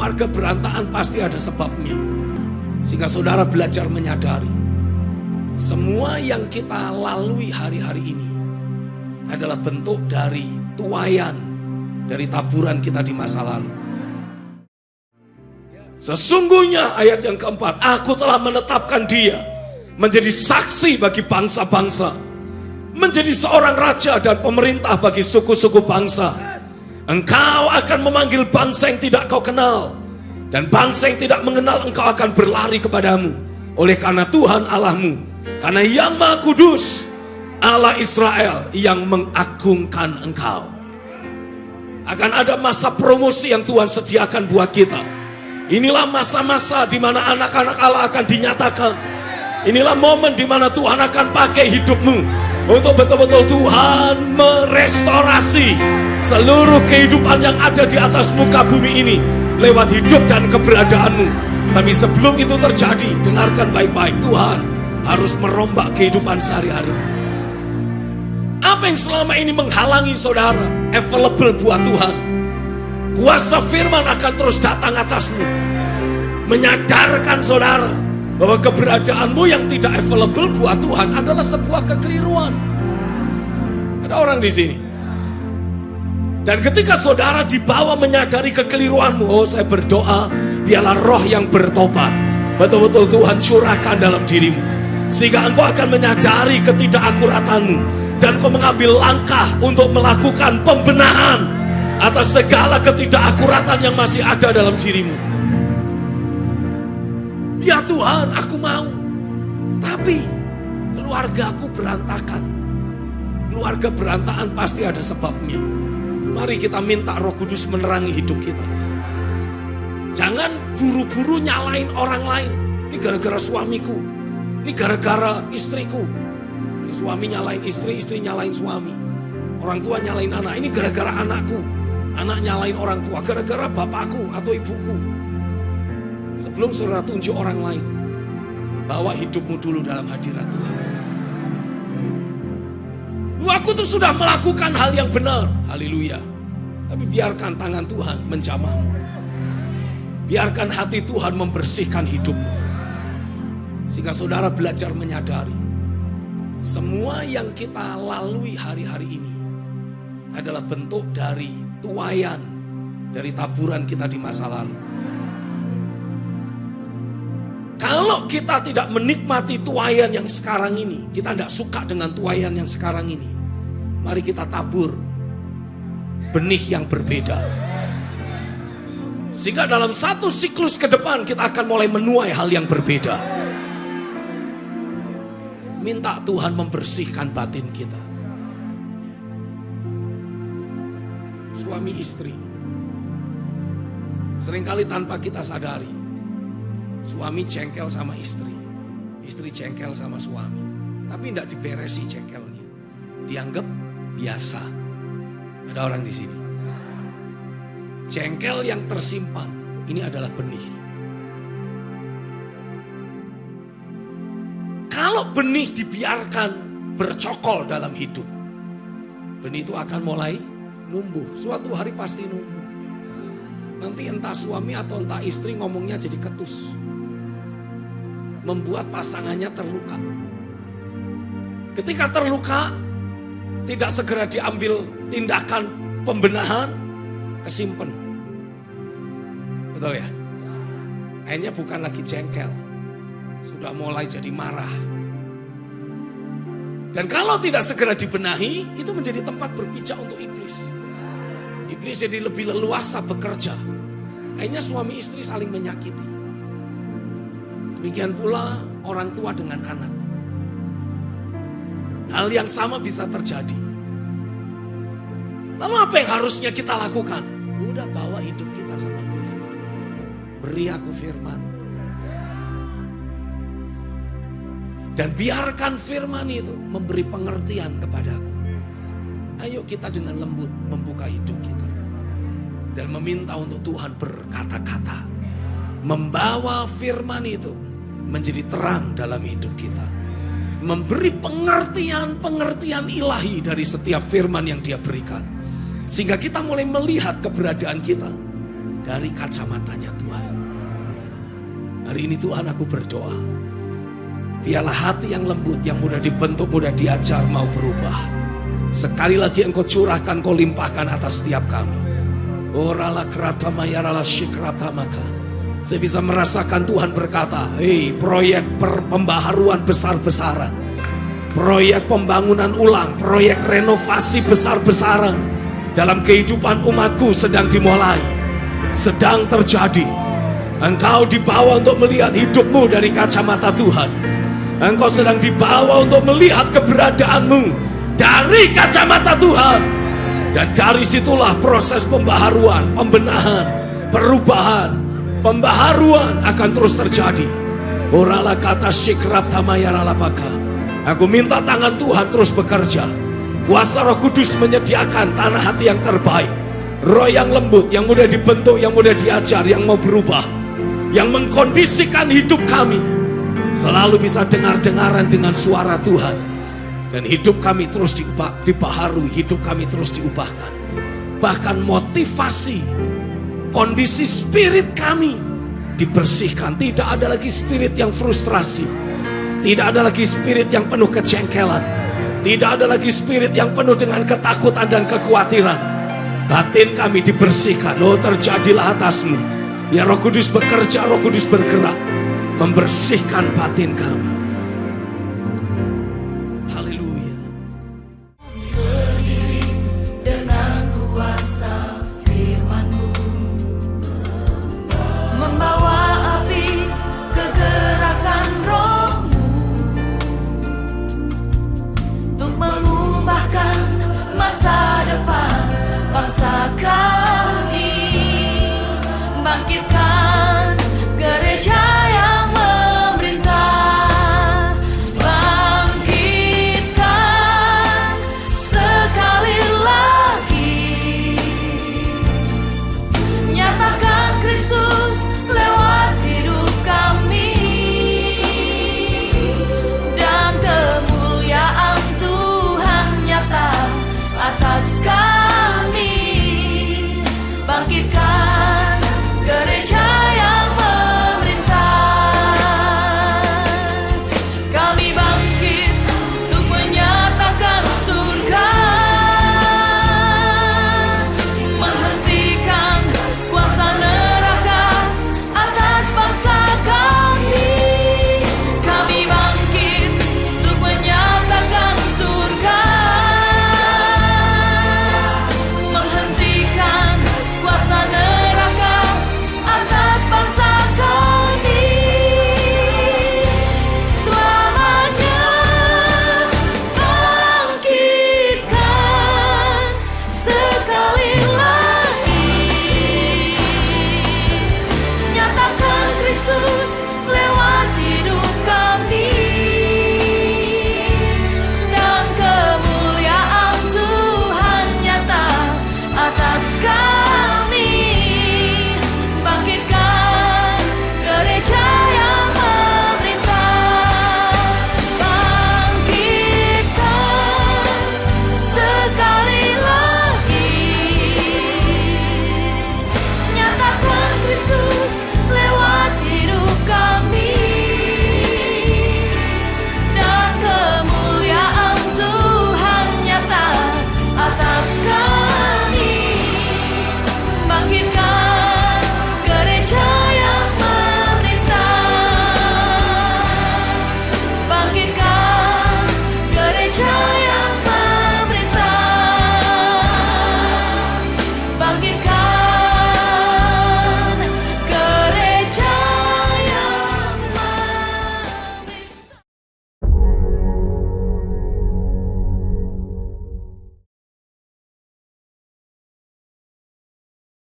keluarga berantakan pasti ada sebabnya. Sehingga saudara belajar menyadari, semua yang kita lalui hari-hari ini adalah bentuk dari tuaian, dari taburan kita di masa lalu. Sesungguhnya ayat yang keempat, aku telah menetapkan dia menjadi saksi bagi bangsa-bangsa, menjadi seorang raja dan pemerintah bagi suku-suku bangsa. Engkau akan memanggil bangsa yang tidak kau kenal, dan bangsa yang tidak mengenal engkau akan berlari kepadamu. Oleh karena Tuhan Allahmu, karena Yang Maha Kudus, Allah Israel yang mengagungkan engkau. Akan ada masa promosi yang Tuhan sediakan buat kita. Inilah masa-masa di mana anak-anak Allah akan dinyatakan. Inilah momen di mana Tuhan akan pakai hidupmu untuk betul-betul Tuhan merestorasi seluruh kehidupan yang ada di atas muka bumi ini lewat hidup dan keberadaanmu. Tapi sebelum itu terjadi, dengarkan baik-baik, Tuhan harus merombak kehidupan sehari-hari. Apa yang selama ini menghalangi saudara available buat Tuhan? Kuasa firman akan terus datang atasmu, menyadarkan saudara bahwa keberadaanmu yang tidak available buat Tuhan adalah sebuah kekeliruan. Ada orang di sini. Dan ketika saudara dibawa menyadari kekeliruanmu, oh saya berdoa, biarlah roh yang bertobat betul-betul Tuhan curahkan dalam dirimu, sehingga engkau akan menyadari ketidakakuratanmu, dan kau mengambil langkah untuk melakukan pembenahan atas segala ketidakakuratan yang masih ada dalam dirimu. Ya Tuhan, aku mau, tapi keluarga aku berantakan. Keluarga berantakan pasti ada sebabnya. Mari kita minta Roh Kudus menerangi hidup kita. Jangan buru-buru nyalain orang lain. Ini gara-gara suamiku, ini gara-gara istriku. Suami nyalain istri, istri nyalain suami, orang tua nyalain anak. Ini gara-gara anakku, anak nyalain orang tua, gara-gara bapakku atau ibuku. Sebelum saudara tunjuk orang lain, bawa hidupmu dulu dalam hadirat Tuhan. Aku tuh sudah melakukan hal yang benar, haleluya. Tapi biarkan tangan Tuhan menjamahmu. Biarkan hati Tuhan membersihkan hidupmu. Sehingga saudara belajar menyadari, semua yang kita lalui hari-hari ini adalah bentuk dari tuaian, dari taburan kita di masa lalu. Kalau kita tidak menikmati tuaian yang sekarang ini, kita tidak suka dengan tuaian yang sekarang ini, mari kita tabur benih yang berbeda. Sehingga dalam satu siklus ke depan kita akan mulai menuai hal yang berbeda. Minta Tuhan membersihkan batin kita. Suami istri, seringkali tanpa kita sadari, suami jengkel sama istri, istri jengkel sama suami, tapi tidak diberesi jengkelnya, dianggap biasa. Ada orang di sini. Jengkel yang tersimpan ini adalah benih. Kalau benih dibiarkan bercokol dalam hidup, benih itu akan mulai numbuh. Suatu hari pasti numbuh. Nanti entah suami atau entah istri ngomongnya jadi ketus, membuat pasangannya terluka. Ketika terluka, tidak segera diambil tindakan pembenahan, kesimpan. Betul ya? Akhirnya bukan lagi jengkel, sudah mulai jadi marah. Dan kalau tidak segera dibenahi, itu menjadi tempat berpijak untuk iblis. Iblis jadi lebih leluasa bekerja. Akhirnya suami istri saling menyakiti. Demikian pula orang tua dengan anak. Hal yang sama bisa terjadi. Lalu apa yang harusnya kita lakukan? Udah bawa hidup kita sama Tuhan. Beri aku firman. Dan biarkan firman itu memberi pengertian kepadaku. Ayo kita dengan lembut membuka hidup kita. Dan meminta untuk Tuhan berkata-kata. Membawa firman itu menjadi terang dalam hidup kita. Memberi pengertian-pengertian ilahi dari setiap firman yang Dia berikan. Sehingga kita mulai melihat keberadaan kita dari kacamatanya Tuhan. Hari ini Tuhan aku berdoa, biarlah hati yang lembut, yang mudah dibentuk, mudah diajar, mau berubah. Sekali lagi Engkau curahkan, Kau limpahkan atas setiap kami. Orala kratama yarala shikratamaka. Saya bisa merasakan Tuhan berkata, hei, proyek pembaharuan besar-besaran, proyek pembangunan ulang, proyek renovasi besar-besaran dalam kehidupan umatku sedang dimulai, sedang terjadi. Engkau dibawa untuk melihat hidupmu dari kacamata Tuhan. Engkau sedang dibawa untuk melihat keberadaanmu dari kacamata Tuhan. Dan dari situlah proses pembaharuan, pembenahan, perubahan, pembaharuan akan terus terjadi. Orala kata syikrab tamayaralapaka. Aku minta tangan Tuhan terus bekerja. Kuasa Roh Kudus menyediakan tanah hati yang terbaik, roh yang lembut, yang mudah dibentuk, yang mudah diajar, yang mau berubah, yang mengkondisikan hidup kami selalu bisa dengar-dengaran dengan suara Tuhan. Dan hidup kami terus dibaharui, hidup kami terus diubahkan. Bahkan motivasi, kondisi spirit kami dibersihkan. Tidak ada lagi spirit yang frustrasi, tidak ada lagi spirit yang penuh kejengkelan, tidak ada lagi spirit yang penuh dengan ketakutan dan kekhawatiran. Batin kami dibersihkan. Oh, terjadilah atasmu. Ya Roh Kudus bekerja, Roh Kudus bergerak, membersihkan batin kami. Haleluya. Berdiri dengan kuasa firman-Mu, membawa api kegerakan Roh-Mu, untuk mengubahkan masa depan bangsa kami, bangkitkan